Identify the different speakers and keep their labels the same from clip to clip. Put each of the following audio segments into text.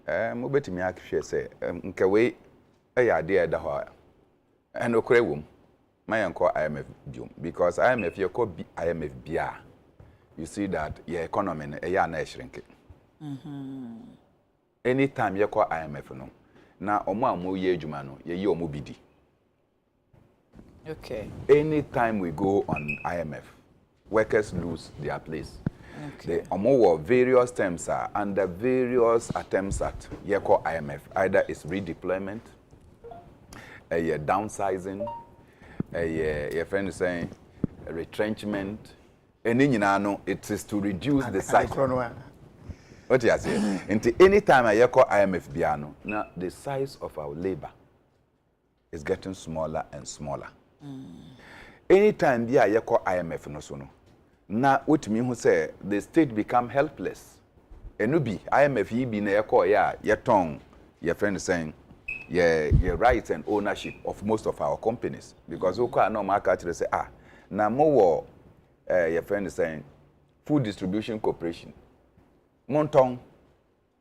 Speaker 1: Mobetimi akhwe say nkawe ade eda ho and okre wom my uncle IMF biom because IMF you call IMF bia you see that your economy na shrink. Anytime you call IMF no na omo amoye adwuma no ye omo bidi.
Speaker 2: Okay.
Speaker 1: Anytime we go on IMF, workers lose their place.
Speaker 2: Okay.
Speaker 1: The omo various terms are under various attempts at ye call IMF. Either it's redeployment, downsizing, your friend is saying retrenchment, and then it is to reduce the size. What you say? Until any time I call IMF biano, now the size of our labor is getting smaller and smaller. Anytime I call IMF no so no. Now what me who say the state become helpless. Enubi IMF yi bi na call ya tongue, your friend is saying your rights and ownership of most of our companies because we can no market say na more your friend is saying food distribution corporation monton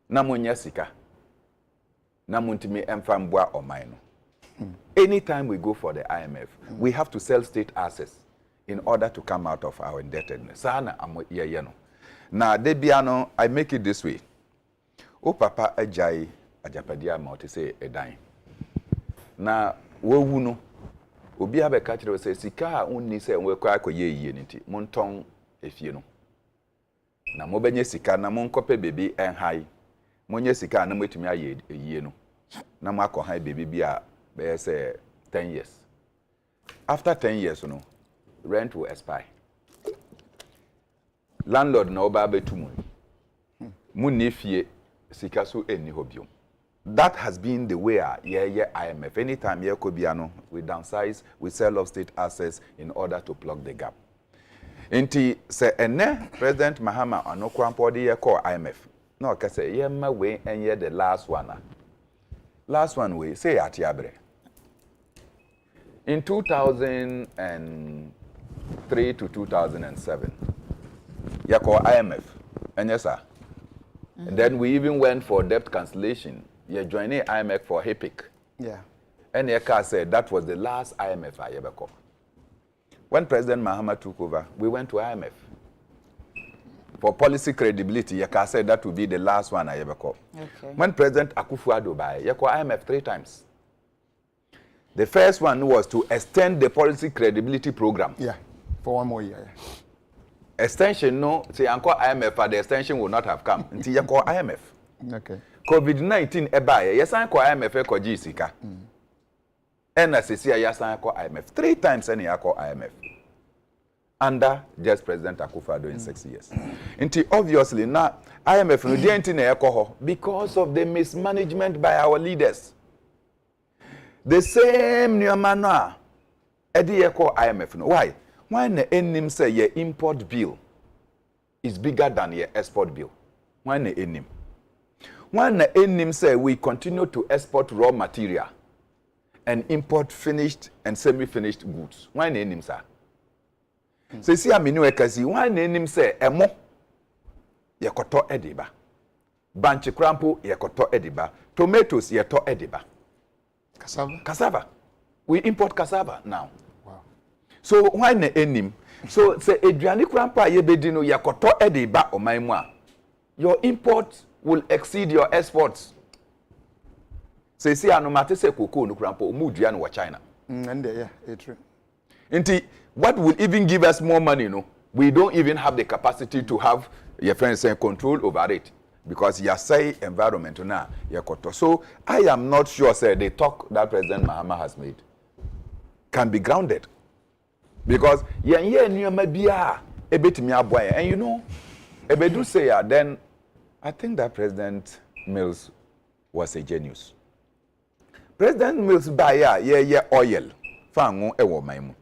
Speaker 1: na monya sika na montimi emfamboa oman no. Anytime we go for the IMF we have to sell state assets in order to come out of our indebtedness sana ye no na de bia no I make it this way o papa ajai ajapadia ma o say edan na wowu no obi abeka kire say sika a unni say we kwa akoye yie nti monton efie no na mo benye sika na monkope bebi enhai monye sika na mwetumi aye yie no na mo akohan bebi bia be say 10 years after 10 years no rent will expire landlord na oba betumu munni fie sika so eni hobiom. That has been the way IMF. Anytime we downsize, we sell off state assets in order to plug the gap. Inti se ene President Mahama anokwampo ye call IMF. No ka say ye ma we enye the last one. Last one we say atiabre. In 2003 to 2007, ye call IMF. And yes sir. And then we even went for debt cancellation. You joining IMF for HIPIC.
Speaker 3: Yeah.
Speaker 1: And Yeka said that was the last IMF I ever called. When President Mahama took over, we went to IMF. For policy credibility, Yeka said that would be the last one I ever called.
Speaker 2: Okay.
Speaker 1: When President Akufo-Addo died, Yeka called IMF 3 times. The first one was to extend the policy credibility program.
Speaker 3: Yeah, for 1 more year.
Speaker 1: Extension, no, say Uncle IMF, but the extension will not have come until you call IMF.
Speaker 3: Okay.
Speaker 1: COVID-19 ebaye yesan ko IMF ko gisika na sisi yesan ko IMF 3 times any ko IMF under just President Akufo-Addo in 6 years. Inti obviously na IMF no dey nti na ekoho because of the mismanagement by our leaders. The same nyamano edi ko IMF no why na enim say your import bill is bigger than your export bill. Why na enim? One enim say we continue to export raw material and import finished and semi-finished goods. One enim sir. So see aminu ekasi one enim say emo yekoto ediba. Banchi krampo yekoto ediba. Tomatoes yeto ediba.
Speaker 3: Cassava?
Speaker 1: Cassava. We import cassava now.
Speaker 3: Wow.
Speaker 1: So one enim. So say eduani krampo ayebedi no yekoto ediba omaimwa. Your import will exceed your exports. Say see anomate se cocoa no krampo mudua no China.
Speaker 3: And yeah, true.
Speaker 1: Inti what will even give us more money no? We don't even have the capacity to have your friends say control over it because you say environment na yakoto. So I am not sure say the talk that President Mahama has made can be grounded. Because ye niyama bia ebetimi aboye and you know ebedu say then I think that President Mills was a genius. President Mills buy ye oil. Fango ewo maimu.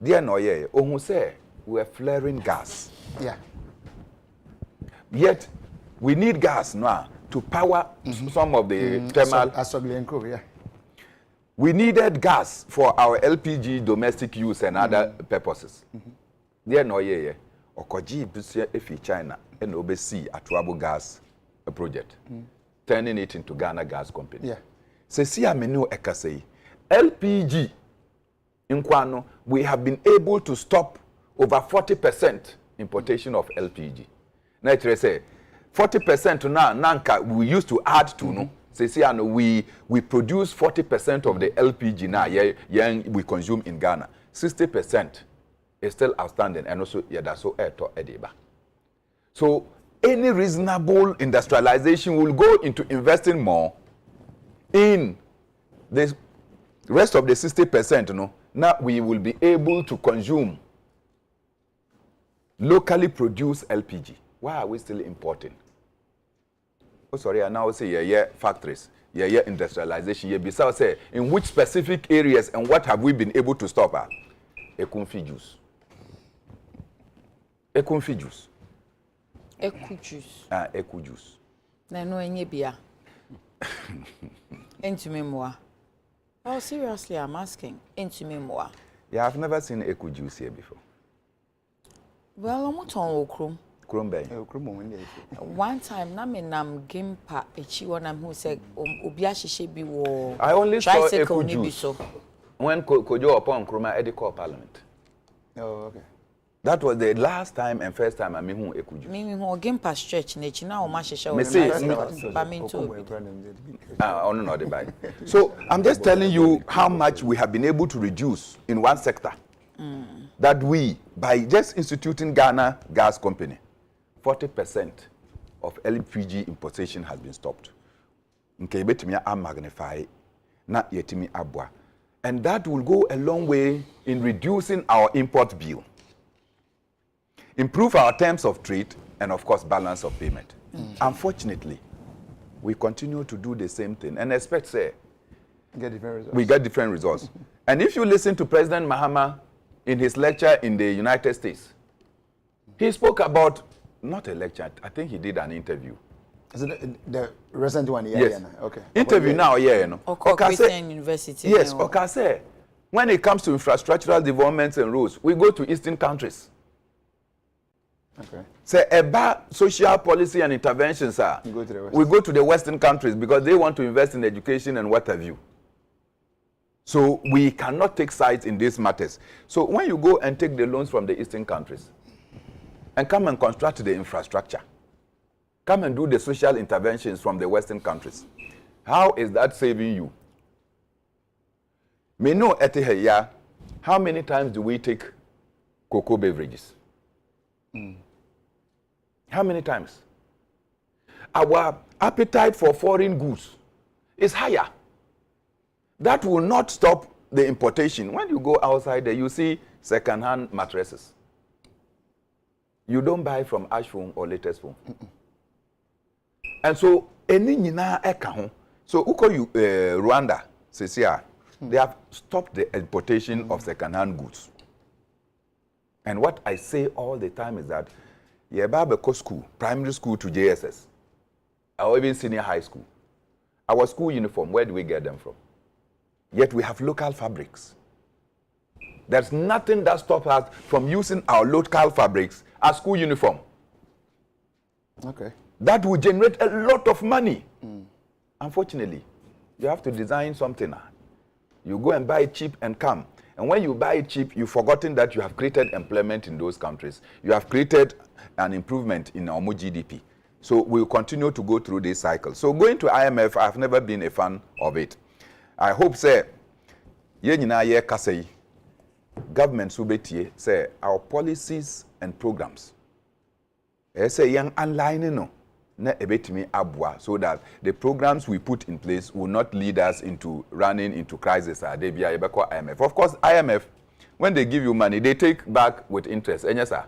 Speaker 1: Dear no ye, ohun say we are flaring gas.
Speaker 3: Yeah.
Speaker 1: Yet we need gas now to power some of the thermal.
Speaker 3: Yeah.
Speaker 1: We needed gas for our LPG domestic use and other purposes. Dear no ye, okoji busia efi China and obesi atuabo gas project. turning it into Ghana Gas Company.
Speaker 3: Yeah.
Speaker 1: Se si amenu ekasei. LPG in Kwano, we have been able to stop over 40% importation of LPG. Now it say 40% now nanka we used to add to no. Say see and we produce 40% of the LPG now we consume in Ghana. 60% is still outstanding and also that's so to ediba. So any reasonable industrialization will go into investing more in the rest of the 60%, no. Now we will be able to consume locally produced LPG. Why are we still importing? Oh, sorry, I now say factories, industrialization. Besides, say in which specific areas and what have we been able to stop? Ekunfi juice. Ekunfi juice.
Speaker 2: Eku juice.
Speaker 1: Eku juice.
Speaker 2: Na no enye bia. Entumi moa. Oh, seriously, I'm asking. Entumi moa.
Speaker 1: Yeah, I've never seen eku juice here before.
Speaker 2: Well, I'm not on okrum. One time, na me nam gimpa echi wonam who said obi ahihye bi wo.
Speaker 1: I only saw
Speaker 2: tricycle
Speaker 1: eku juice when Kojo upon Nkrumah Adekye Parliament.
Speaker 3: Oh, okay.
Speaker 1: That was the last time and first time I mean who eku juice.
Speaker 2: Me who gimpa stretch na echi na o ma hihye wo.
Speaker 1: Me say no the buy. So I'm just telling you how much we have been able to reduce in one sector. That we, by just instituting Ghana Gas Company, 40% of LPG importation has been stopped. Magnify, not yetimi abwa. And that will go a long way in reducing our import bill, improve our terms of trade, and of course, balance of payment. Unfortunately, we continue to do the same thing and expect, say, we get different results. And if you listen to President Mahama in his lecture in the United States, he spoke about, not a lecture, I think he did an interview.
Speaker 3: Is it the recent one? Yeah,
Speaker 1: yes.
Speaker 3: Yeah, okay.
Speaker 1: Interview now, yeah, you know.
Speaker 2: Christian University.
Speaker 1: Yes, okay, when it comes to infrastructural developments and roads, we go to Eastern countries.
Speaker 3: Okay.
Speaker 1: Say about social policy and interventions, sir. We go to the Western countries because they want to invest in education and what have you. So we cannot take sides in these matters. So when you go and take the loans from the Eastern countries and come and construct the infrastructure, come and do the social interventions from the Western countries, how is that saving you? Me know Eteheya, how many times do we take cocoa beverages? How many times? Our appetite for foreign goods is higher. That will not stop the importation. When you go outside there, you see second-hand mattresses. You don't buy from Ash Phone or Latest Phone. And so, any nina eka so Rwanda, they have stopped the importation of second-hand goods. And what I say all the time is that Yebabeko school, primary school to JSS, or even senior high school, our school uniform, where do we get them from? Yet we have local fabrics. There's nothing that stops us from using our local fabrics as school uniform.
Speaker 3: Okay.
Speaker 1: That will generate a lot of money. Unfortunately, you have to design something. You go and buy it cheap and come. And when you buy it cheap, you've forgotten that you have created employment in those countries. You have created an improvement in our GDP. So we'll continue to go through this cycle. So going to IMF, I've never been a fan of it. I hope, say, government subeti say our policies and programs. Say young online no na ebetimi abwa so that the programs we put in place will not lead us into running into crisis. IMF. Of course, IMF, when they give you money, they take back with interest. And yes, sir.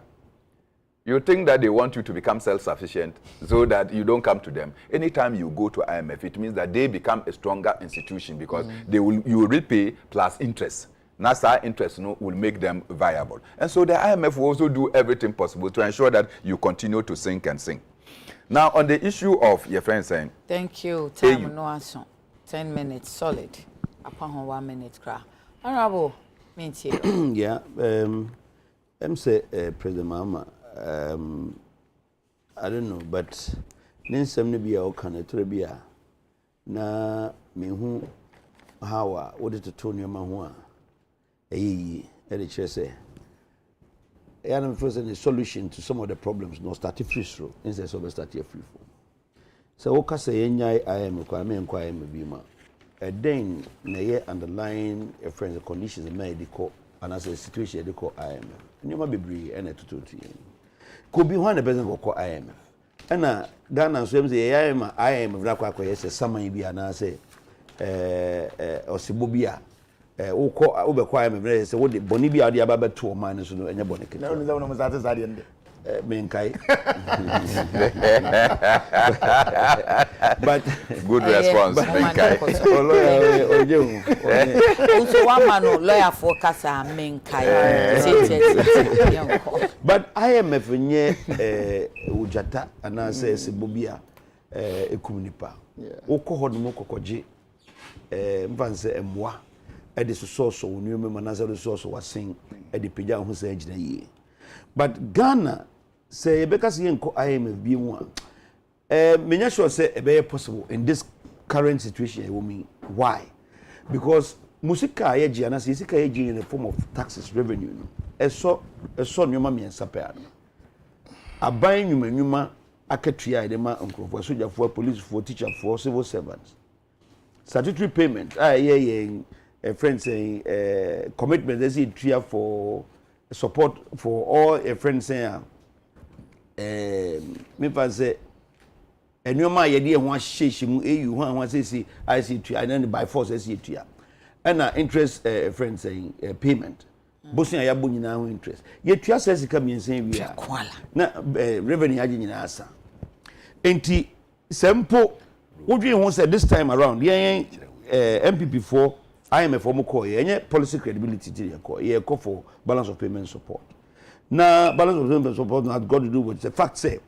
Speaker 1: You think that they want you to become self-sufficient so that you don't come to them. Anytime you go to IMF, it means that they become a stronger institution because you will repay plus interest. NASA interest will make them viable. And so the IMF will also do everything possible to ensure that you continue to sink and sink. Now, on the issue of your friend saying...
Speaker 2: Thank you. Time no answer. 10 minutes, solid. Upon 1 minute, cry. Honorable,
Speaker 4: yeah, I'm say President Mahama, I don't know, but Ninsem ne bia o kan etre bia na me hu hawa wo de to nneema ho a eyi e de kire say I am first a solution to some of the problems no start free through instead of start free form. So what can say nyai I am kwa me nkwa am bi ma. Then na ye underlying a friends conditions medical and as a situation they call IMF. Nyoma bebree and to could be one person go call IMF. And Ghana so say IMF na kwa yes saman bi ana say osibobia wokɔ wobɛkɔ me brɛ sɛ wode bɔne bi a wode aba bɛto ɔman no so no ɛnyɛ bɔne kete
Speaker 3: na woni zawo no mzate sade nde
Speaker 4: menkai but
Speaker 1: good response menkai
Speaker 2: also one man lawyer for kasa menkai
Speaker 4: but IMF nye ujata ana sɛ sebobia ekumnipa wokɔ hɔ no mo kokɔgye mfanse emwa edi so wonu me manasa so wasen edi pagya ho sa agina yie but Ghana say ebeka se yenko IMF bi mu a menya sure say ebe possible in this current situation why because musika ye gi ana se sika ye gi in the form of taxes revenue no eso nyoma me nsapa no aban nyuma akatua ide ma nkrofo sojafo police for teacher for civil servants statutory payment a friend saying commitment they see tria for support for all a friend saying me fa say enoma ye de ho ahyehyem mu ho say I see tria and then by force say tria and interest friend saying payment bosia ya bo nyina ho interest ye tria say sika miensen wi na revenue agi nyina asa enti sempo wodwe ho say this time around yen MPP4 IMF for any policy credibility call for balance of payment support. Now, balance of payment support has got to do with the fact say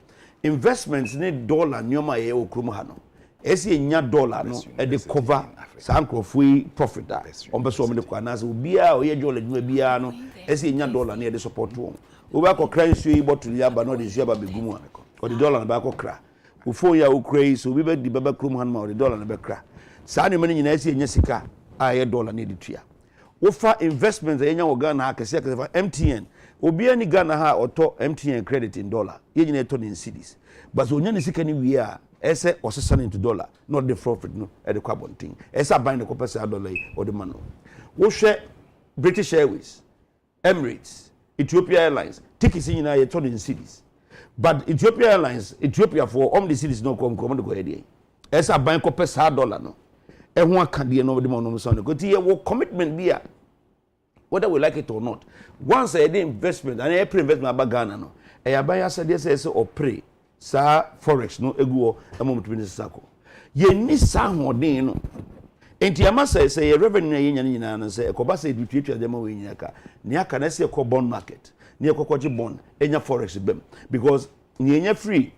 Speaker 4: investments need dollar nyoma ye okrumhano. Esi nya dollar no e de cover sanko free profit da. On be so me de kwa na se bia o ye jole dwuma bia no esi nya dollar na ye de support wo. Wo ba ko kran su yi bottle ya ba no de su ba begumu a. O de dollar na ba ko kra. Wo phone ya wo kra so bi ba di ba krum han ma o de dollar na be kra. Sa ne mani nyina esi nya sika a dollar need tua wo fa investments enya wo Ghana ha kese fa MTN obi ani Ghana ha oto MTN credit in dollar ye nyina to in cedis but onya ne sika ni wi a ese osesa into dollar not the profit no e de kwabontin esa ban de kopesa dollar o de mano wo hwe British Airways, Emirates, Ethiopia Airlines tickets nyina ye to in cedis but Ethiopia Airlines Ethiopia for the cedis no come to go here esa ban kopesa dollar no ehun akade no de mo so no go ti ye commitment bia whether we like it or not once a day investment and a pre investment aba Ghana no e ya ban asade say or pray sa forex no eguo amom to business sako ye ni sa hodin no enti ama say revenue ye nyina no say ekoba say dutuatua dem we nyina ka ni aka na say ko bond market ni ekokoje bond enya forex bem because ni enya free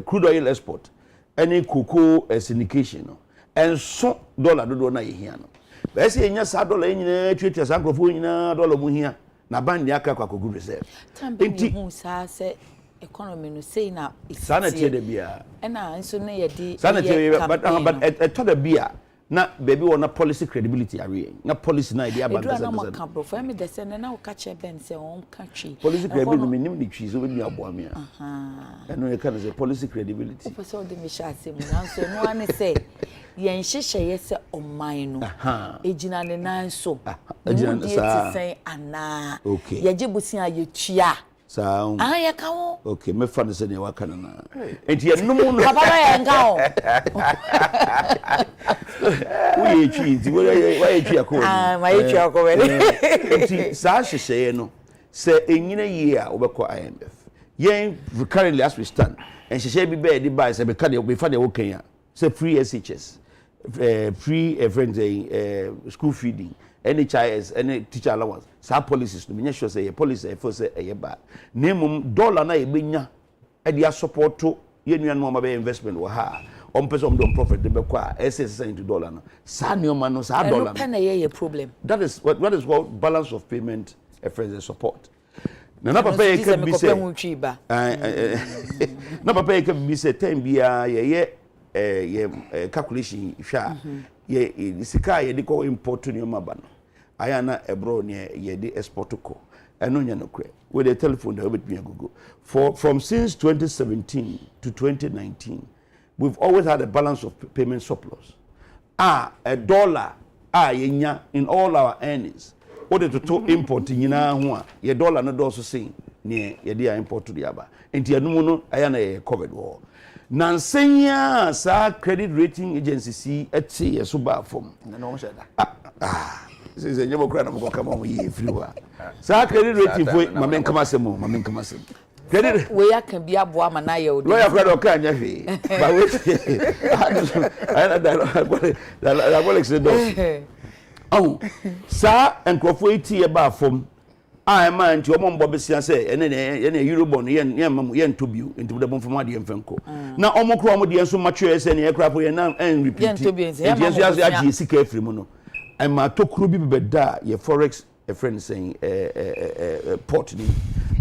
Speaker 4: crude oil export any cocoa syndication no and so dollar do na ye hia no be say enya sa dollar nyina twetia sa nkrofo nyina dollar mu hia na ban dia aka kwakogu reserve
Speaker 2: enti hu sa say economy no say na
Speaker 4: sanity de bia
Speaker 2: na nso na ye di
Speaker 4: sanity but to the bia na baby wona policy credibility are na policy na idea about
Speaker 2: na mo ka bro for me de say na o ka che ben say on ka twi
Speaker 4: policy credibility minim ni twi so we nua boa me eno e kan say policy credibility
Speaker 2: o person de me sha say mu na so no ani say yen hyehyɛ ye say oman no ejina ne nan so ejina sa say ana ye gibusia ye tua
Speaker 4: sa
Speaker 2: ya ka wo
Speaker 4: okay me fa ne say ne wa kana na enti ye num no
Speaker 2: papa ya nga o
Speaker 4: we twi nti we twi akọ
Speaker 2: ma ye twi akọ we
Speaker 4: enti sa hyehyɛ no say enyina ye a obekọ IMF yen currently as we stand and hyehyɛ bi be di buy say be ka de be fa de wo kan ya say free SHS free friends school feeding NHIS any teacher allowance sa policies no me sure say your policy for say e ba nemum dollar na e benya e dia support to ye nua no ma be investment wo ha on person don profit de be kwa SS into dollar no sa nneoma no sa dollar
Speaker 2: no pen ye problem
Speaker 4: that is what is called balance of payment friends support na papa ye ka bi say na papa ye ka bi say time bia ye calculation hwa ye sika ye de ko import ni ma ba no aya na ebro ne ye de export ko eno nya no kre with the telephone that obet me go from since 2017 to 2019 we've always had a balance of payment surplus a dollar yenya in all our earnings what the total import nyina ho a ye dollar no do so say ne ye dey import to the aba enti anum no aya na ye covered war nansenya sa credit rating agency si eti ye so ba fom
Speaker 3: na no sheda
Speaker 4: se nyebo kra na mo kama mo ye free wa sa credit rating foi mamen kama semo credit
Speaker 2: we ya kan bia boa ma na ye o
Speaker 4: lawyer kra do ka anya hwe ba we I da go say do oh sa enkrofo eti ye ba fom ma nti omo mbo besia se ene eurobond ye nto biu nti de bon fom ade mfenko na omo kro omo de enso matwe se ne ye kra po ye na en repeat nti enso agi sika afiri mu no ma tokuro bi beda ye forex a friend saying port ni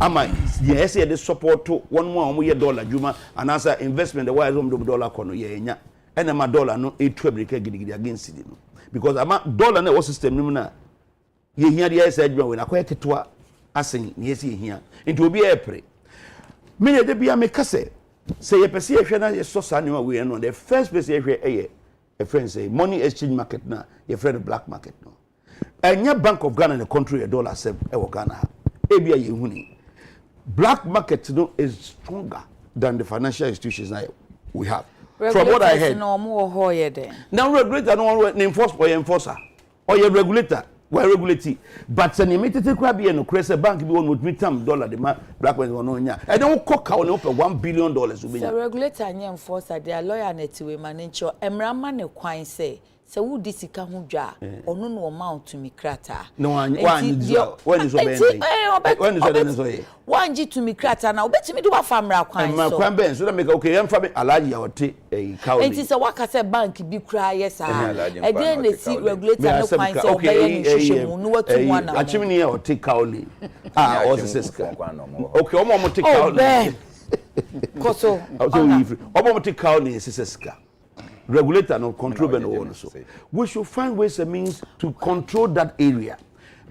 Speaker 4: ama ye say the support to one more omo ye dollar juma and answer investment the wise omo dollar kono ye nya ena ma dollar no etu america gidigidi against it no because ama dollar na wo system ni na ye hia de say adwuma we na kwa ketwa asen ye say hia nti obi e pre me ne de bia me kase say ye pese ye hwe na ye so sa ne we no the first place ye hwe a friend say money exchange market na your friend black market no enya Bank of Ghana in the country a dollar sef e wo Ghana ebia ye huni black market no is stronger than the financial institutions that we have from what I heard
Speaker 2: no more hoye there
Speaker 4: now regulator no one enforcer or your regulator we regulate but an immediate crab here no crazy bank be one with $1 dollar the black ones no nya and then ko ka no pay $1 billion be
Speaker 2: the regulator nya enforcer their lawyer net we manage emrama ne kwan say se wo disika ho dwa ono no amount to me krata
Speaker 4: no when is so
Speaker 2: one g to me krata na obetimi do wa famra kwan so
Speaker 4: kwan ben so that make okay yam fa alaji ya wote kawo
Speaker 2: enti se waka se bank bi kra yes e dey na si regulator no kwan so obey no hwehwemu no watu mu na
Speaker 4: achimini ya wote kawo ni o sister okay omo te kawo ni
Speaker 2: koso
Speaker 4: omo te kawo ni sister regulator no control ben one so we should find ways and means to control that area.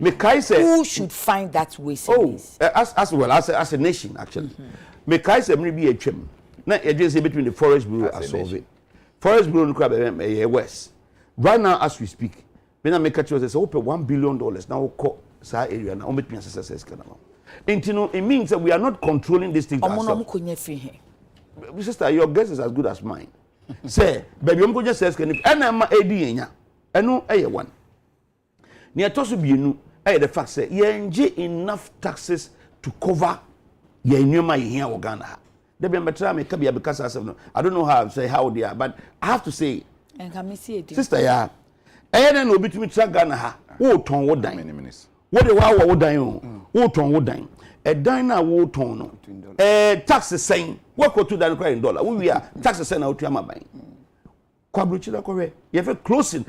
Speaker 4: Mekai say
Speaker 2: who should find that ways and means
Speaker 4: as well as a nation actually. Mekai say me be a twem na e dey say between the forest bureau and survey forest bureau no crab west right now as we speak me na make catch say open $1 billion now ko sa area na o metumi assess kana no intino it means that we are not controlling this thing
Speaker 2: omo konya fi he
Speaker 4: sister your guess is as good as mine. Say baby omo konya says can ena ma edi yenya eno eye one ne etoso bienu the fact say yenje enough taxes to cover your nyoma here or Ghana. They be better me kabia because I don't know how they are, but I have to say
Speaker 2: and can me see it
Speaker 4: sister ya na obi tumi tra Ghana ha wo ton wo dan wo de wa wo dan o wo ton wo dan e dan na wo ton no tax sen wo ko to dan kwa $1 we are tax sen na wo tuama ban kwa bruchira kowe ye fe closing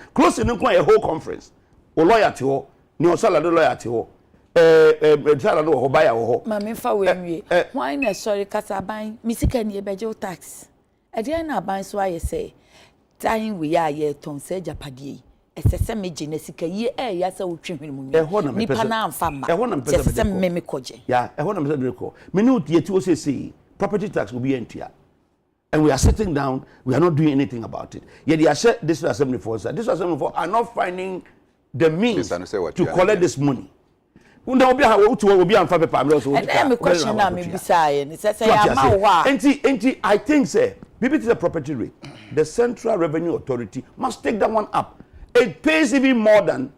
Speaker 4: no kwa a whole conference o lawyer te ho ni o sala do lawyer te ho sala do ho baya ho
Speaker 2: ma me fa we nwie why na sorry kasa ban misika ni e beje tax e dey na ban so aye say time we ya ye ton se japade esese meje na sika ye ya se wo twehwene mu ni pa na amfa ma esese me koje
Speaker 4: ya e ho na me se ko me ni ye ti o say property tax will be entia and we are sitting down we are not doing anything about it yet they are this assembly force are not finding the means to collect this money. Unda obi ha wo to obi amfa paper am so.
Speaker 2: And question na me bisaye ni say ya ma wa.
Speaker 4: Enti I think say BBT is a property rate. The Central Revenue Authority must take that one up. It pays even more than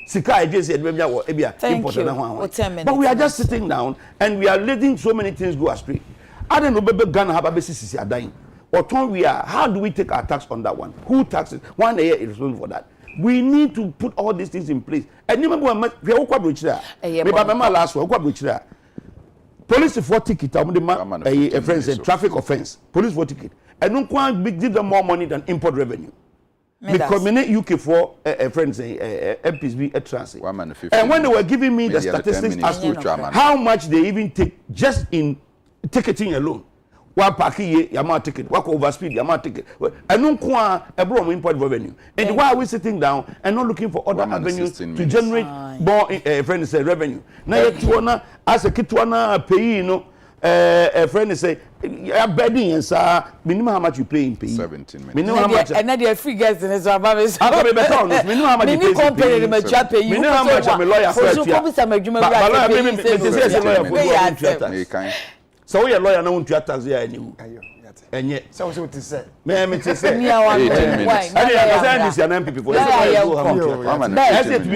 Speaker 4: sika agency import na ho. But we are just sitting down and we are letting so many things go astray. I don't know bebe Ghana have abesisi adan. Or we are how do we take our tax on that one? Who taxes? One year is responsible for that. We need to put all these things in place. And remember we are kwa bruchira. Me ba mama last one kwa bruchira. Police for ticket a friend said traffic offense. Police for ticket. And no kwa give them more money than import revenue. because many UK for friends MPs be a transit. And when they were giving me the statistics as to how much they even take just in ticketing alone. One parking yama ticket, walk over speed, yama ticket. And no kwa a bro import revenue. And why are we sitting down and not looking for other avenues to generate more friends revenue? Now you wanna as a kid wanna pay, you know, a friend say you're bedding and sir, minimum how much you pay in pay.
Speaker 1: 17 minutes.
Speaker 2: Minimum how much? And then they're free guests in his office.
Speaker 4: I don't be honest. Minimum how much you pay. Minimum how much I'm a lawyer for. So we are lawyer now to attack here anyway. And yet,
Speaker 3: so what to say?
Speaker 4: Me me to say.
Speaker 2: Me I want.
Speaker 4: I this an MP people.
Speaker 2: Me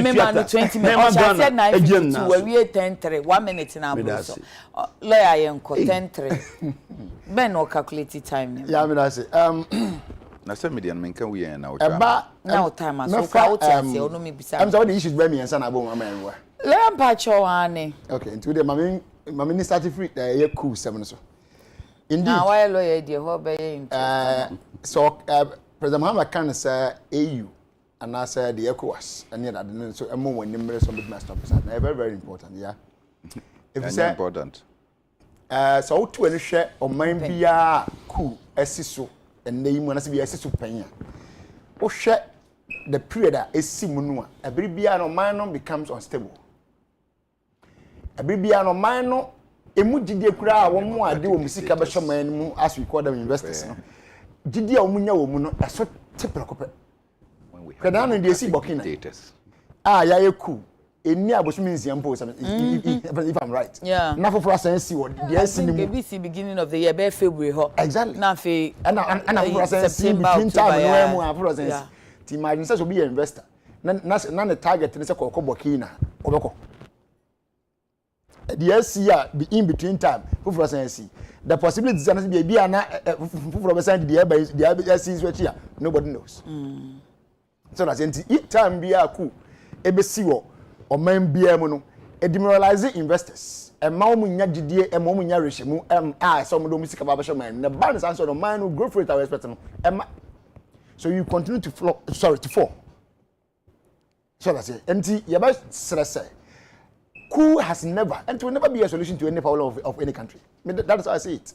Speaker 2: man 20 minutes. I said 9:52. We 10:03. 1 minute now. Lawyer yenko 10:03. Ben no calculate time.
Speaker 3: Yeah, me that say.
Speaker 1: Na say median men can we na
Speaker 2: now time so far out here say no me bisa.
Speaker 3: I'm sorry the issues be me and na bo mama enwa.
Speaker 2: Lawyer mpacho ane.
Speaker 3: Okay, into the my minister free cool 7 so. Indeed.
Speaker 2: Now why lawyer dey ho be
Speaker 3: so President Muhammad can say AU and I said the ECOWAS and that so among when numerous some big master very very important, yeah. If you say
Speaker 1: important.
Speaker 3: So to any share or mind be a cool esiso and name when I say be esiso penya. O share the period that is simunua a bibia no man becomes unstable. A bibia no man emu gidie kura a wo mo ade wo musika be hwe man mu as we call them investors no gidie a wo munya wo mu no eso teprekope kada no de si bokina ya yeku eni abosumi nsiampo if I'm right na for asan si wo de si ni mu
Speaker 2: BBC beginning of the year be February ho
Speaker 3: exactly
Speaker 2: na fe
Speaker 3: na for asan si between time no mu for asan si ti imagine say so be investor na the target ni say ko bokina obeko the SC be in between time for see the possibility is be na for send the SC is here nobody knows so that's it time be aku e be si wo o man bia mu no e demoralize investors e ma mu nya gidie e ma mu nya rehemu some do musika ba ba man na balance answer no man no growth rate I expect no so you continue to fall so that's it enti you ba stress coup has never and will never be a solution to any problem of any country. That's how I see it.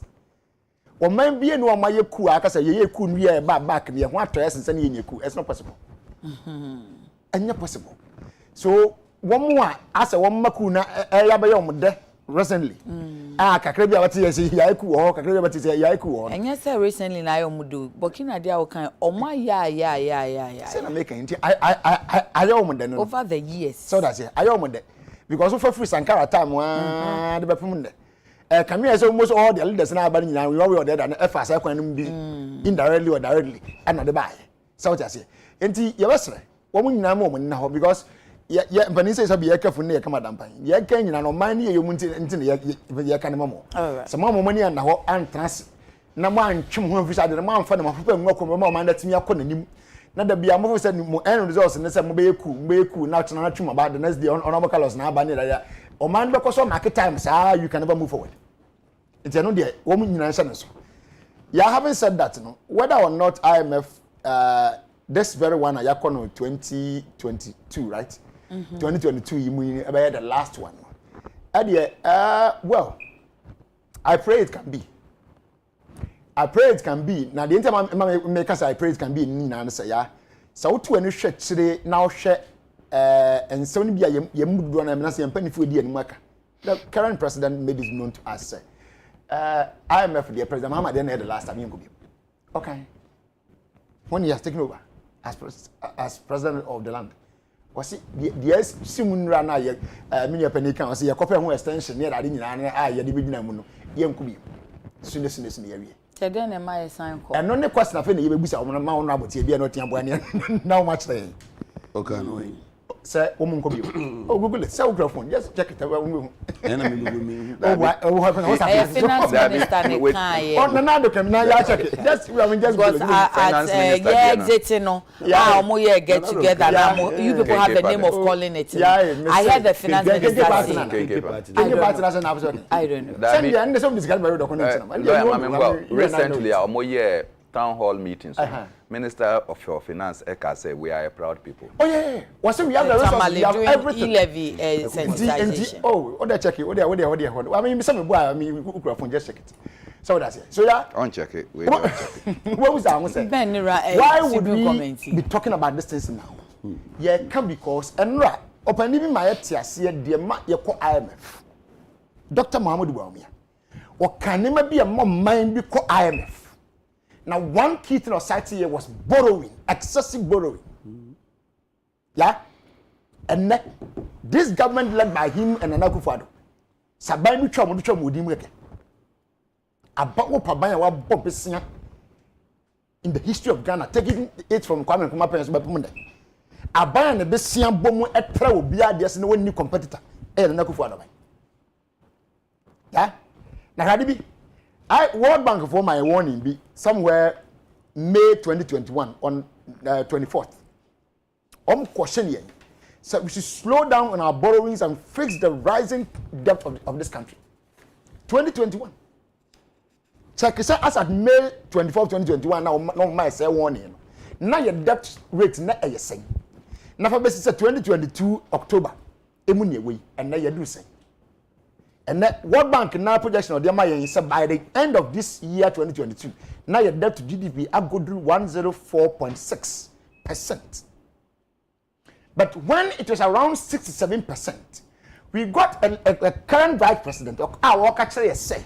Speaker 3: Or man be no my coup, I can say ye coup we are back near one to us and send you coup. It's not possible. And not possible. So one more as a one makuna yabayom de recently. Kakrebi what is yaku or kakrebi what is yaku.
Speaker 2: And yes, recently na yomudu. Burkina dia kan oma ya.
Speaker 3: Say na making I
Speaker 2: over the years.
Speaker 3: So that's it. I because for free Sankara time the bepum come here so almost all the leaders now bani na we are there and FS kwan be indirectly or directly and na the buy so just say enti ye besre wo mun nyina mo mun na ho because ye bani say so be ye careful na ye kama dampan ye kan nyina no man ne ye mun enti ye kan mo so mo mani na ho antrans na mo antwem ho afisa de mo amfa na mafopa nwako mo man da timi akọ na da bia mo say mo end results ne say mo be eku na tena na twuma about the next day on colors na aba ne da o man be so market time say you can never move forward it's no there wo mu nyina nse ne so yeah having said that no whether or not IMF this very one ayakono 2022 right 2022 you mean about the last one well I pray it can be. I pray it can be. Now the time make us I pray it can be in na say ya. So to any share today now share and so be ye mudu na na say mpanifu di animaka. The current president made it known to us say IMF the president Muhammad then the last time you go be. Okay. When he has taken over as president of the land. Was it the simunra na ye mini panika was ye copy ho extension near ade nyina na ye de bi na mu no ye nkubi. Sunness ye wi.
Speaker 2: Tede na my sign call.
Speaker 3: And no ne question afa na ye bebusa wo ma won aboti e bia na otia boane na wo match dey.
Speaker 4: Okay no.
Speaker 3: Say wo mun ko bi. Oh Google it. Say microphone. Just check it out.
Speaker 4: Na me Google me.
Speaker 3: Oh what
Speaker 2: finance minister ne kan.
Speaker 3: Oh na do kam na ya check it. Just we have just
Speaker 2: Google. Finance minister. Yeah exit no. Omo here get together now. You people have the name of calling it. I heard the finance minister. I don't know.
Speaker 1: Recently omo here town hall meetings. Minister of Finance Eka said we are a proud people.
Speaker 3: Oh yeah. Was we have the resources, we have everything.
Speaker 2: E-levy sensitization.
Speaker 3: Oh, they check it. What they. I mean, some boy, I mean, we just check it. So that's it. So yeah.
Speaker 1: On check it. We don't check it.
Speaker 3: What was that? I was saying. Why would we be talking about this things now? Yeah, come because enra. Open even my etias here, dear ma yeko IMF. Dr. Mohamed Bawumia. Or can never be a more mind because IMF. Now, one key thing of society here was borrowing, excessive borrowing. Yeah? And this government led by him and Nana Akufo-Addo. Sabai mi twa mo di mu keke. About what Pabanya wa bob in the history of Ghana, taking it from Kwame Nkrumah parents by Pumunde. Abaya ne besia bomu etra obi ade se ne woni competitor Nana Akufo-Addo. Yeah? Na hadi bi World Bank for my warning be somewhere May 2021 on 24th. Question here. So we should slow down on our borrowings and fix the rising debt of this country. 2021. Check it as at May 24th, 2021. Now my say warning. Now your debt rate na e say. Now for best 2022 October. Emunye we and now you do say. And that World Bank now projection of the money said by the end of this year 2022, now your debt to GDP up go to 104.6%. But when it was around 67%, we got a current vice president of our actually say.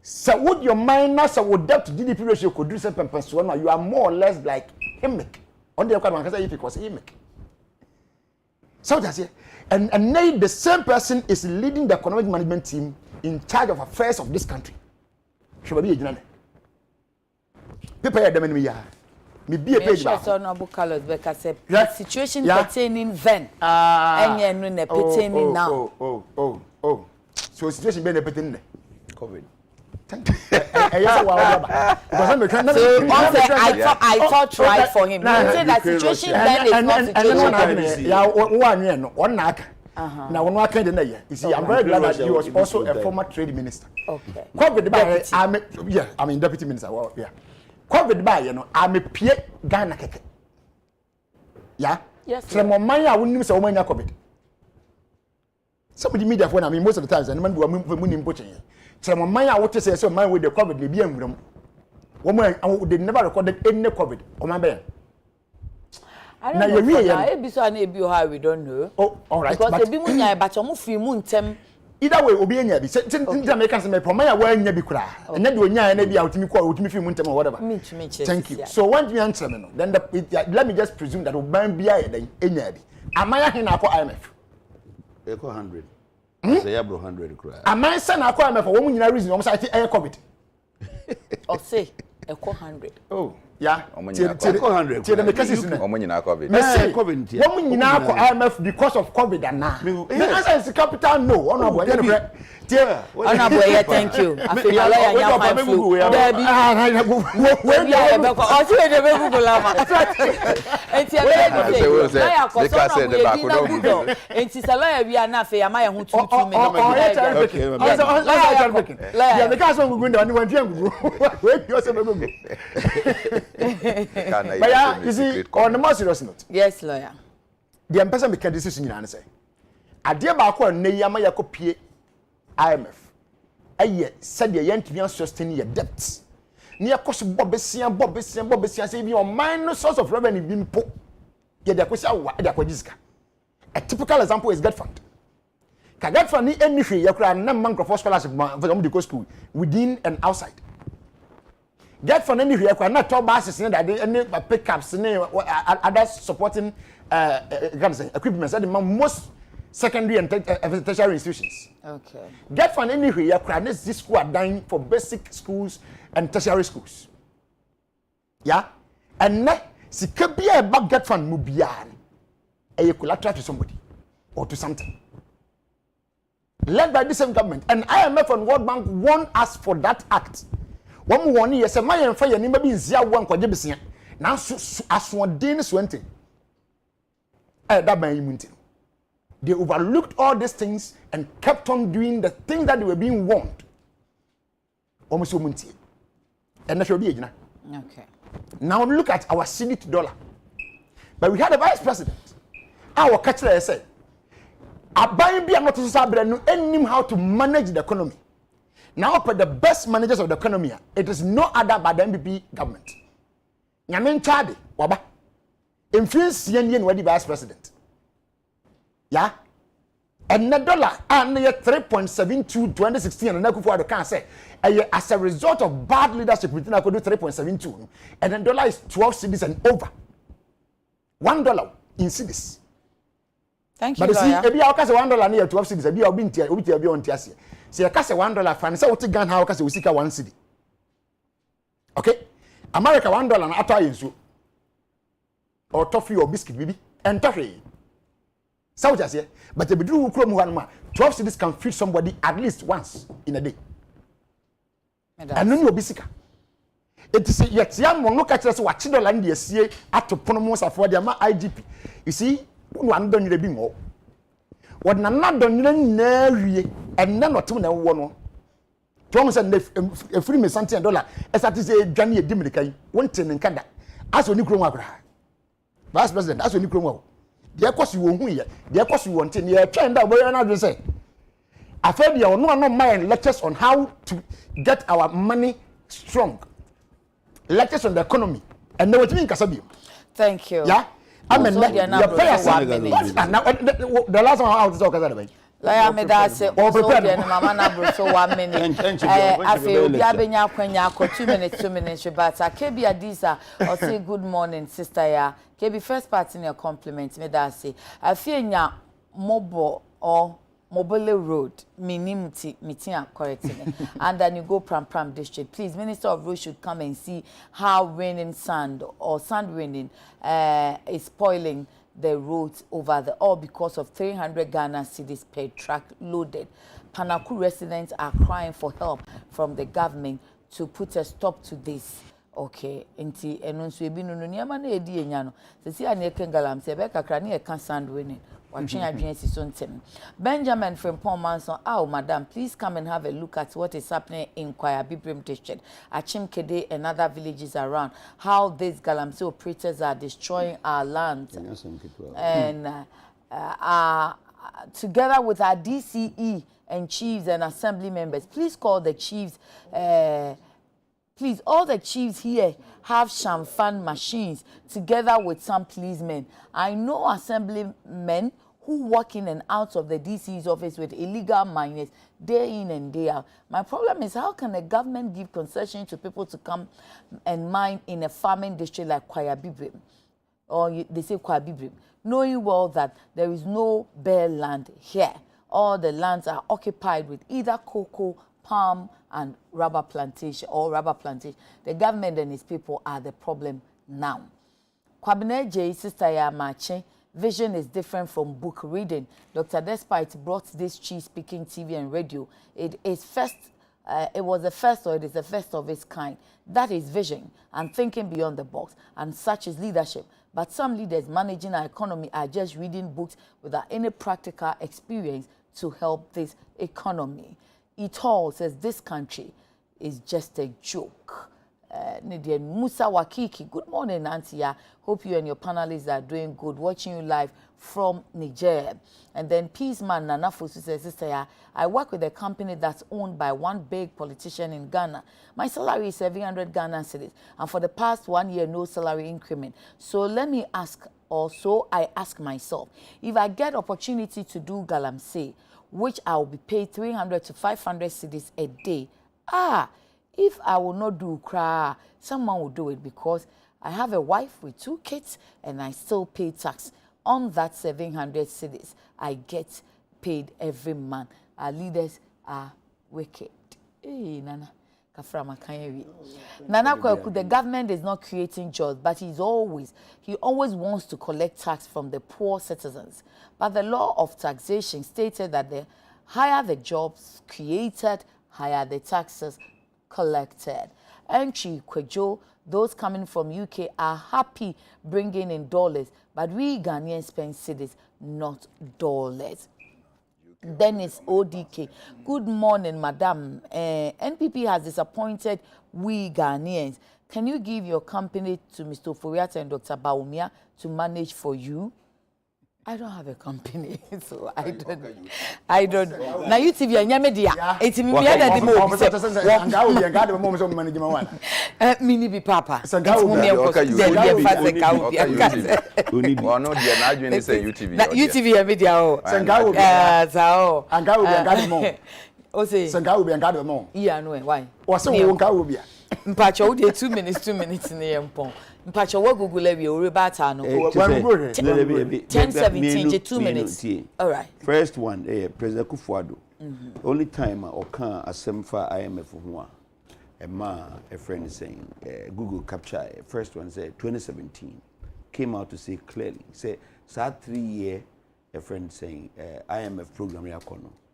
Speaker 3: So would your mind now so would debt to GDP ratio could do something you are more or less like Himic. On the other one, if it was Himic. So that's it. And now the same person is leading the economic management team in charge of affairs of this country. Should be a people here them me be a page back.
Speaker 2: So no book colors because the situation pertaining then and no pertaining now.
Speaker 3: So situation be pertaining
Speaker 1: COVID.
Speaker 2: I thought right for him. Say that situation then is not situation.
Speaker 3: Now, when I came in there, you see, I'm very glad that he was also a former trade minister.
Speaker 2: Okay.
Speaker 3: I mean, deputy minister. Well, yeah. COVID by, you know, I'm a Pierre Ghana. Yeah?
Speaker 2: Yes.
Speaker 3: So, my money, I wouldn't say, oh, my COVID. Somebody media phone, I mean, most of the times, and man, we are poaching. So, my money, I want to say, so, my with the COVID, they be in room. Woman, they never recorded any COVID on my bed.
Speaker 2: I don't know. We don't know.
Speaker 3: Oh, all right.
Speaker 2: Because the bimunya but omo fi mu ntem.
Speaker 3: Either way, obi enya bi. Say Americans me from my way enya bi kura. And then do enya na bi outimi kwa outimi fi mu ntem or whatever. Thank you. So when you answer me no, then let me just presume that oban bia ye den enya bi. Amaya hin na akọ IMF.
Speaker 4: Eko 100. Say ya bro 100 kura. Amaya
Speaker 3: say na akọ IMF wo mu nyina reason omo say COVID.
Speaker 2: Or say Eko 100.
Speaker 3: Oh. Yeah,
Speaker 1: COVID.
Speaker 3: IMF because of COVID and now. The answer is capital no. Honorable,
Speaker 2: thank you. I feel
Speaker 3: but yeah, you see, on the more serious note.
Speaker 2: Yes, lawyer.
Speaker 3: The person make a decision in answer. Adia ba ko na yama yakopie IMF. Aye said the yentimi sustain your debts. Near cost bobesia say be on minor source of revenue being po. Ye de kwesi awa de akwajiska. A typical example is debt fund. Ka debt fund ni anything yakura na microphone scholarship for them to school within and outside. Get for any here, not top buses, any pickups, other supporting equipment that most secondary and tertiary institutions.
Speaker 2: Okay.
Speaker 3: Get for any here, this school are dying for basic schools and tertiary schools. Yeah? And si could be a back get fund mubian, a collateral to somebody or to something. Led by the same government. And IMF and World Bank warned us for that act. One morning, yes, a man and fire, never been zia one quadribisia. Now, as one Danish went in. That man, they overlooked all these things and kept on doing the things that they were being warned. Almost so munti. And that should be it.
Speaker 2: Okay.
Speaker 3: Now look at our cedi to dollar. But we had a vice president. Our catcher said, "Abayi bi anoto sabra no enim how to manage the economy." Now, for the best managers of the economy, it is no other but the MPP government. Nyamen Chade, Waba. Influence Yen Wadi vice president. Yeah? And the dollar, and 3.72 2016, and I can say, as a result of bad leadership, we could do 3.72. And the dollar is 12 cedis and over. $1 in cedis.
Speaker 2: Thank you,
Speaker 3: but you see,
Speaker 2: lawyer.
Speaker 3: if you have $1 near 12 cedis, if you have been here, you will be on Tiasia. See, I can say $1 fan, so what gun how can we seek 1 cedi. Okay? America $1 and after you or toffee or biscuit, baby, and toffee. So just here, but if you do 12 cedis can feed somebody at least once in a day. And then you'll be sick. It is yet young one look at us what $1 and the CA at to promote for the IGP. You see, one done you be more. What not done and none or two and one. Thomas and a free me something $1 as that is a Johnny Diminican, 1 10 in Canada. As when you grow Vice President, as when you grow. Dear course you won't hear, dear course you want in your trend that way another say. I've heard you no mind lectures on how to get our money strong. Lectures on the economy. And know what you mean, Kasabi.
Speaker 2: Thank you.
Speaker 3: Yeah? I mean,
Speaker 2: the
Speaker 3: last one out is talk about.
Speaker 2: Lawyer me da say also the mama na bro so 1 minute. Afi obi abenya kwanya ko 2 minutes but Kebi Adisa or say good morning sister ya. Kebi first part in your compliment me da say afi enya mobo or Mobile Road, meeting correcting and then you go Pram district. Please, Minister of Road should come and see how raining sand or sand raining is spoiling the roads over the all because of 300 Ghana cedis per truck loaded. Panaku residents are crying for help from the government to put a stop to this. Okay, enti enonso ebi no niama na edi enya no. Sesi ane kengalam se be kakra ne e kan sand raining. Benjamin from Manson, oh, madam, please come and have a look at what is happening in Kwaya Bibrim district, Achim Kede and other villages around, how these Galamsey operators are destroying our land. And together with our DCE and chiefs and assembly members, please call the chiefs, please, all the chiefs here have shamfan machines together with some policemen. I know assemblymen who walk in and out of the DC's office with illegal miners day in and day out. My problem is, how can the government give concession to people to come and mine in a farming district like Kwaya Bibrim? Or they say Kwaya Bibrim, knowing well that there is no bare land here. All the lands are occupied with either cocoa, palm, and rubber plantation. The government and its people are the problem now. Kwabene J, Sister Yamache, vision is different from book reading. Dr. Despite brought this cheese speaking TV and radio. It was the first of its kind. That is vision and thinking beyond the box, and such is leadership. But some leaders managing our economy are just reading books without any practical experience to help this economy. It all says this country is just a joke. Nidian Musa Wakiki, good morning, Auntie. Hope you and your panelists are doing good. Watching you live from Niger. And then Peaceman Nana Fosu says, Sister, I work with a company that's owned by one big politician in Ghana. My salary is 700 Ghana cedis, and for the past 1 year, no salary increment. So let me ask, also I ask myself, if I get opportunity to do Galamsey, which I will be paid 300 to 500 cedis a day. If I will not do cry, someone will do it because I have a wife with 2 kids and I still pay tax on that 700 cedis. I get paid every month. Our leaders are wicked. Hey, Nana. Nana Kwaku, the government is not creating jobs, but he always wants to collect tax from the poor citizens. But the law of taxation stated that the higher the jobs created, higher the taxes collected. Entry Kwejo, those coming from UK are happy bringing in dollars, but we Ghanaians spend cedis, not dollars. Dennis ODK, good morning, madam. NPP has disappointed we Ghanaians. can you give your company to Mr. Foriata and Dr. Baumia to manage for you? I don't have a company, so I don't. Now you TV and media. It's me that the more. Mini be papa. UTV and media. So.
Speaker 3: And go be and more.
Speaker 2: O say.
Speaker 3: Senga will be and gather more.
Speaker 2: Yeah, no, why?
Speaker 3: What's the one will be?
Speaker 2: Mpacho dey 2 minutes in the empon. Mpacho wo Google e o rebata no. 10:17 2 minutes. All right.
Speaker 4: First one, President Kufuado. Only time or can asem for IMF ho a friend is saying Google capture first one said 2017 came out to say clearly say 3 year a friend saying IMF program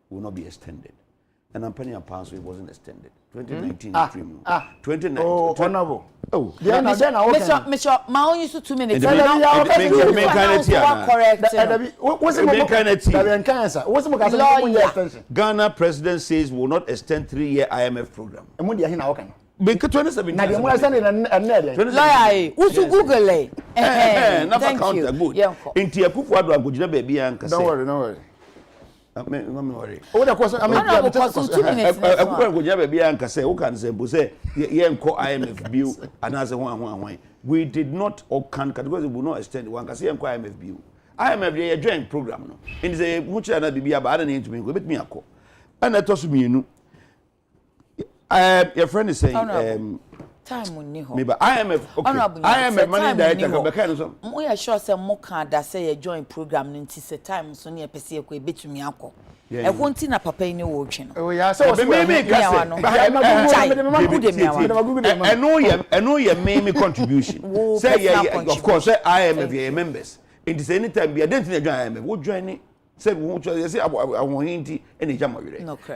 Speaker 4: will not be extended. And I'm penny a pound, so it wasn't extended. 2019, 2019.
Speaker 3: Oh, honorable.
Speaker 4: Oh,
Speaker 3: yeah,
Speaker 2: Mr. My own used to 2 minutes.
Speaker 4: Correct.
Speaker 3: What's the
Speaker 4: Ghana president says will not extend 3-year IMF program. Because 2017.
Speaker 2: Lawyer, who's Google it?
Speaker 4: Thank you. Into a poof, what do I go to baby? Don't
Speaker 3: worry, don't worry.
Speaker 4: I'm worried.
Speaker 3: Oh, the question. I mean,
Speaker 2: 2 minutes.
Speaker 4: I go to baby and say, who can say, IMF bill and as a one. We did not or can because it will not extend one can say IMF bill. IMF a joint program. No, in the much another be about an into me with me a call. And I told me, your friend is saying,
Speaker 2: time on Niho.
Speaker 4: Maybe IMF, IMF money director.
Speaker 2: We are sure some more card that say a joint program until the time so near PC equate between me uncle. I won't in a papa in your watching.
Speaker 3: Oh, yeah, so maybe
Speaker 4: I know your main contribution. Say, of course, IMF members. It is any time we identify IMF. What join it? Said won't you say I want hindi any jam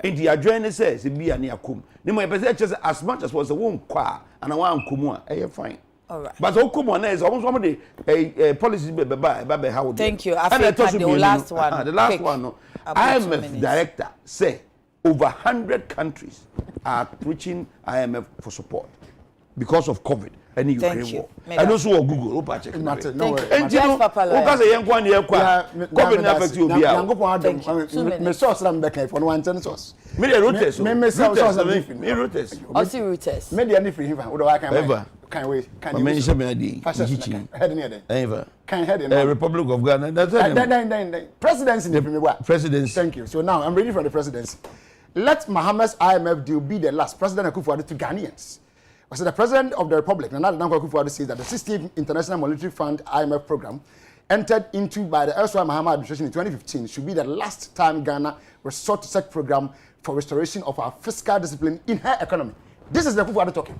Speaker 4: into your journey says it be a near cum. No more as much as was a womb qua and I want kumua, fine.
Speaker 2: All right.
Speaker 4: But Okuma is almost one of the policy by how.
Speaker 2: Thank you. I think the last one.
Speaker 4: The last one. IMF director say over 100 countries are preaching IMF for support because of COVID. Any Ukraine war. I don't know Google.
Speaker 3: Thank you.
Speaker 4: And you know, because a young one here, COVID never to be out.
Speaker 3: Me source ram back for one ten source.
Speaker 4: Me routers.
Speaker 3: Me source
Speaker 4: me routers.
Speaker 2: Also routers.
Speaker 3: Me dey any free him. What do I can
Speaker 4: ever?
Speaker 3: Can we? Can
Speaker 4: you mention me adi?
Speaker 3: Head near there.
Speaker 4: Ever.
Speaker 3: Can head in.
Speaker 4: Republic of Ghana. That's
Speaker 3: it. Presidency in the premier.
Speaker 4: Presidency.
Speaker 3: Thank you. So now I'm ready for the presidency. Let Mohammed's IMF deal be the last. President Akufo-Addo to Ghanaians. So the President of the Republic, Nana Akufo-Addo, says that the 60th International Monetary Fund IMF program entered into by the erstwhile Mahama administration in 2015 should be the last time Ghana resort to such program for restoration of our fiscal discipline in her economy. This is the Akufo-Addo talking.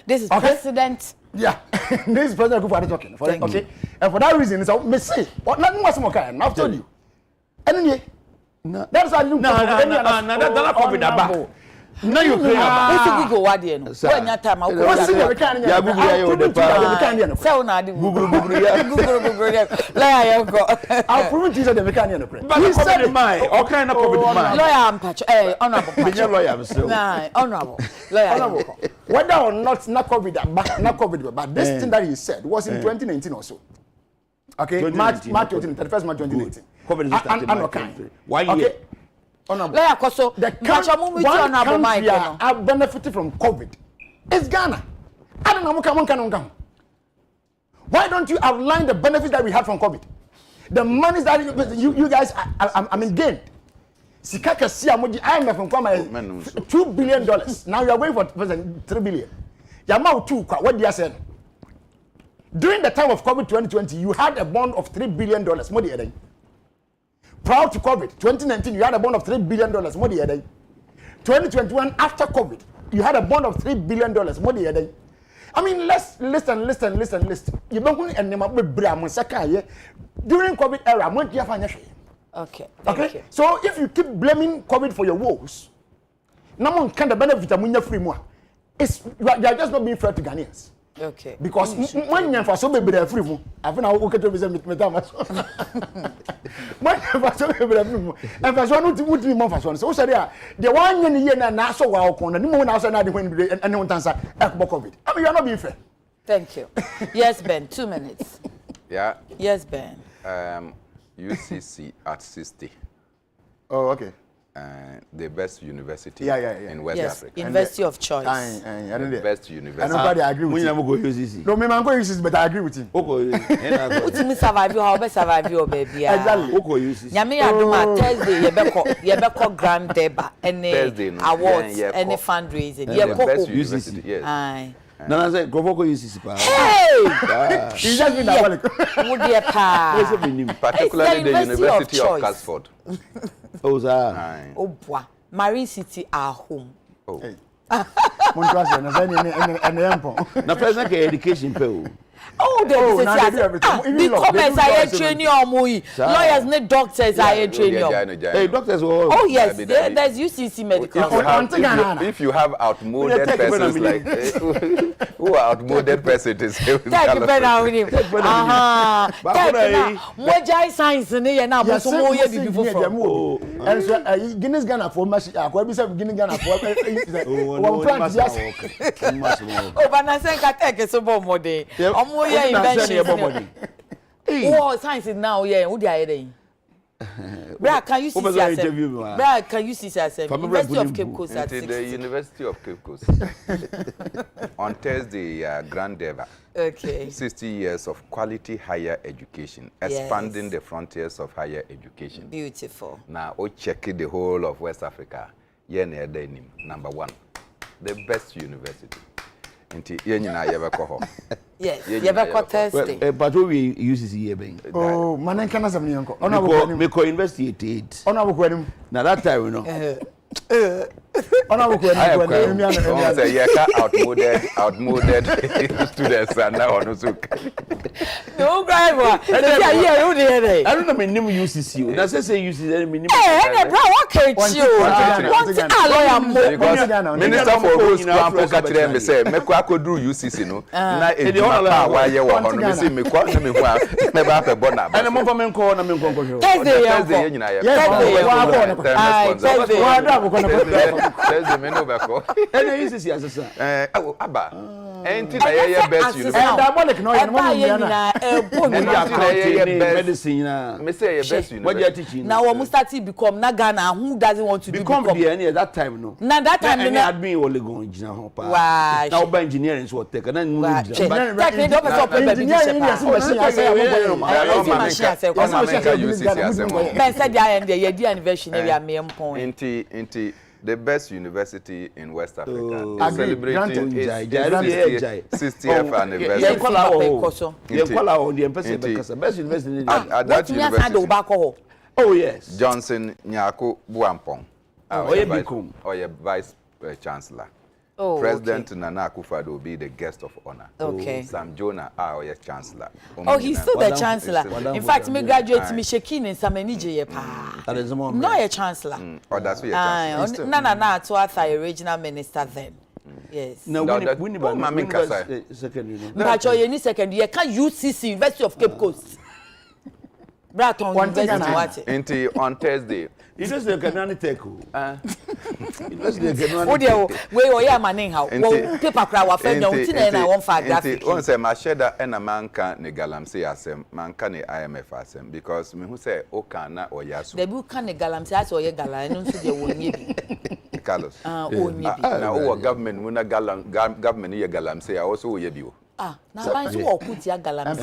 Speaker 2: This is President.
Speaker 3: Yeah, this is President Akufo-Addo talking. Okay, and for that reason, it's a mistake. What nothing was more kind. I've told you. Anyway, that's why you
Speaker 4: that's COVID about. No, you
Speaker 2: can't. Google what you know. When you time,
Speaker 3: what's the I'll prove it to the mechanic.
Speaker 4: But he said my all kind of
Speaker 2: lawyer honorable.
Speaker 4: Lawyer,
Speaker 2: honorable. Lawyer.
Speaker 3: Whether or not COVID, but this thing that he said was in 2019 or so. Okay, March 31st March 2019.
Speaker 4: COVID is 1 year.
Speaker 2: Lawyer Koso, the country
Speaker 3: are benefiting from COVID. It's Ghana. I don't know. Why don't you outline the benefits that we had from COVID? The monies that you guys, gained. Sikaka Siamoji, IMF from Kwama, $2 billion. Now you are waiting for $3 billion. Yamau 2, what do you say? During the time of COVID 2020, you had a bond of $3 billion. More than prior to COVID, 2019, you had a bond of $3 billion. More than 2021, after COVID, you had a bond of $3 billion. More than I mean, let's listen. You don't and during COVID era, okay. So if you keep blaming COVID for your woes, no one can the benefit of free more. You are just not being fair to Ghanaians.
Speaker 2: Okay.
Speaker 3: Because when you for so be free mu, I think I will get to be metamaso. When for so be free mu, and for so no to be more for so. So say the one year na so wa okon na mo na so na de when and no answer COVID. I mean you are not being fair.
Speaker 2: Thank you. Yes, Ben, 2 minutes.
Speaker 1: Yeah.
Speaker 2: Yes, Ben.
Speaker 1: UCC at 60.
Speaker 3: Oh, okay.
Speaker 1: The best university in West
Speaker 2: yes,
Speaker 1: Africa.
Speaker 2: University of choice.
Speaker 1: The best university.
Speaker 3: Nobody agree with you.
Speaker 4: Go UCC.
Speaker 3: No, me man go UCC, but I agree with him.
Speaker 2: What me survive how be survive your baby.
Speaker 3: Exactly.
Speaker 4: Go UCC.
Speaker 2: Nyame aduma Thursday ye be call grand deba any awards any fundraising.
Speaker 1: The best university. Yes.
Speaker 2: Aye.
Speaker 4: Nana say go for UCC pa.
Speaker 2: Hey!
Speaker 3: He's just been that
Speaker 2: Wo de pa.
Speaker 1: Particularly the University of Casford.
Speaker 4: Oh, sir.
Speaker 2: Oh boy. Marine City are home.
Speaker 1: Oh.
Speaker 3: Montreal na say any empon.
Speaker 4: Na present education pe o.
Speaker 2: Oh, the comments I training omo lawyers need doctors I training.
Speaker 4: Hey, doctors.
Speaker 2: Oh yes, there's UCC medical.
Speaker 1: If you have outmoded persons like who are outmoded persons,
Speaker 2: take better with him. What science ne na bo so mo ye bibi foforo.
Speaker 3: And so Guinness Ghana for machine akwa bi say Guinness Ghana for one plant yes.
Speaker 2: Oh, but na say ka take so bo modern. Omo ye invention. Oh, science is now yeah, who dey here. Bra, can you see yourself? Bra, can you see yourself? University of Cape Coast at 60.
Speaker 1: The University of Cape Coast. On Thursday, Grand Eva.
Speaker 2: Okay.
Speaker 1: 60 years of quality higher education, expanding the frontiers of higher education.
Speaker 2: Beautiful.
Speaker 1: Now, we check the whole of West Africa. Number 1, the best university.
Speaker 2: Yes, you have Thursday.
Speaker 4: But we UCC here ben.
Speaker 3: Oh, man can as me uncle.
Speaker 4: Me co investigate.
Speaker 3: Honorable Kwenim.
Speaker 4: Now that time we know.
Speaker 3: Honorable Kwenim.
Speaker 1: Say outmoded students are now on Zoom.
Speaker 2: No driver. Yeah, you there.
Speaker 4: I don't know my name UCC. That's say UCC me name.
Speaker 2: Eh, bro, what can you?
Speaker 1: Because Minister for Roads Kwampo Kachire me say me kwa kodru UCC no na eduma pa wa ye wo hono me say me kwa na me ho a me ba pe bona ba.
Speaker 4: And mo fa me nko na me nko nko.
Speaker 1: Thursday nyina ye.
Speaker 2: Thursday
Speaker 1: Thursday me no be ko.
Speaker 4: And UCC asesa.
Speaker 1: Aba. Enti na ye best university.
Speaker 3: And diabolic no ye no
Speaker 2: na
Speaker 4: medicine na.
Speaker 1: Me say ye best university.
Speaker 4: What you teaching?
Speaker 2: Now we start to become na Ghana who doesn't want to
Speaker 4: become the any that time no.
Speaker 2: Na that time
Speaker 4: any admin wole go gina ho pa.
Speaker 2: Wow.
Speaker 4: Now by engineering so take na mu
Speaker 2: Take the doctor up baby. Ben said ya end ye di anniversary na we are me empon.
Speaker 1: Inti the best university in West Africa.
Speaker 3: Celebrating
Speaker 1: its 60th anniversary.
Speaker 4: Best university.
Speaker 1: At that university.
Speaker 4: Oh yes.
Speaker 1: Johnson Nyako Buampong. Or vice chancellor.
Speaker 2: Oh,
Speaker 1: President Nana Akufo-Addo will be the guest of honor.
Speaker 2: Okay.
Speaker 1: Sam Jonah, our chancellor.
Speaker 2: Oh, he's still the chancellor. In fact, me graduate me shaking in some energy pa.
Speaker 4: That is more.
Speaker 2: No, a chancellor.
Speaker 1: Oh, that's what you're chancellor.
Speaker 2: No, to us a regional minister then. Yes.
Speaker 4: No, we need second, you know.
Speaker 2: But you need second year. Can UCC University of Cape Coast? Braton University.
Speaker 1: On Thursday.
Speaker 4: It was the Canani Teku. It was the Canani.
Speaker 2: Oh, dear, where we are manning how paper crowd were fed down and I won't find graphic.
Speaker 1: Once a macheda and a man can't negalamse asem, man can IMF asem, because me who say Okana or Yasu. The book can negalamse or Yagala, and also the one Carlos. Now, government, when a government Yagalamse, I also yebu.
Speaker 2: Ah, now I saw put Yagalam.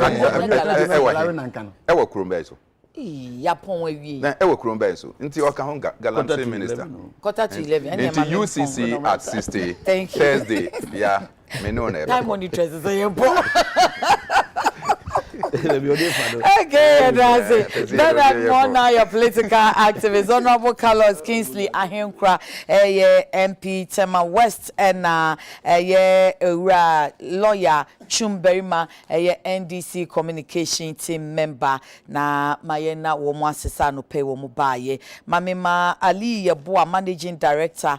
Speaker 1: Ewa Krumbeso.
Speaker 2: Yapon we.
Speaker 1: Na ewo Krumbe so. Nti o ka ho galamsey minister.
Speaker 2: Quarter to 11.
Speaker 1: Nti UCC at 60. Thursday. Yeah. Me know na.
Speaker 2: Time monitors so yempo. Okay, that's it. Then I'm now your political activist, Honorable Carlos Kingsley Ahenkra, MP Tema West, and lawyer Chumberima, NDC communication team member, na Mayena Womo Sesano Pay Womo Mamima Ali Yabua, managing director,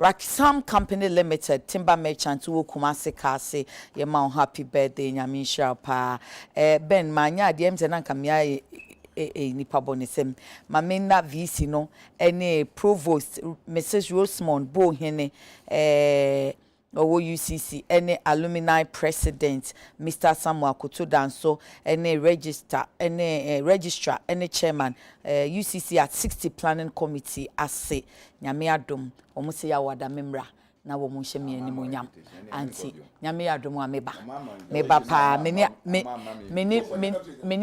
Speaker 2: Raksam Company Limited, Timber Merchant, who Kumasi Kasi, your mount happy birthday, Yamisha Pa. Ben Manya, the Mzana Kamia. Nipa bonisem mamena VC no ene provost Mrs. Rosemond Bo Hene owo UCC ene alumni president Mr. Samuel Kutudanso ene registrar ene chairman UCC at 60 planning committee ase nyame adom omo se ya wada memra na wo mo hye me animonyam anti nyame adom ameba meba pa meni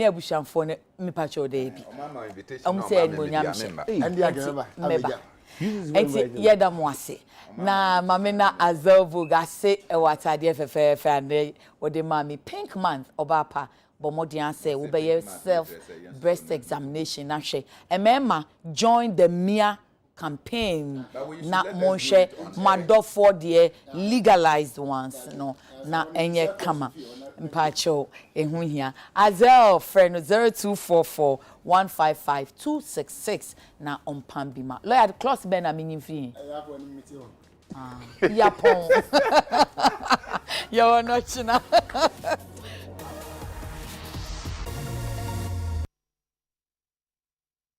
Speaker 2: abushafo ne mepa cho da bi omo se animonyam meba enti yeda mo ase na mamena azovu gase e watade fefefe ande ode mami pink month obapa bomodian say we be self breast examination na hwe emema join the MIA campaign na monhwe madofo de legalized ones no na enye kama mpacho ehu hia azel friend 0244 155 na ompambima lawyer close ben na minimfi yapon yo no china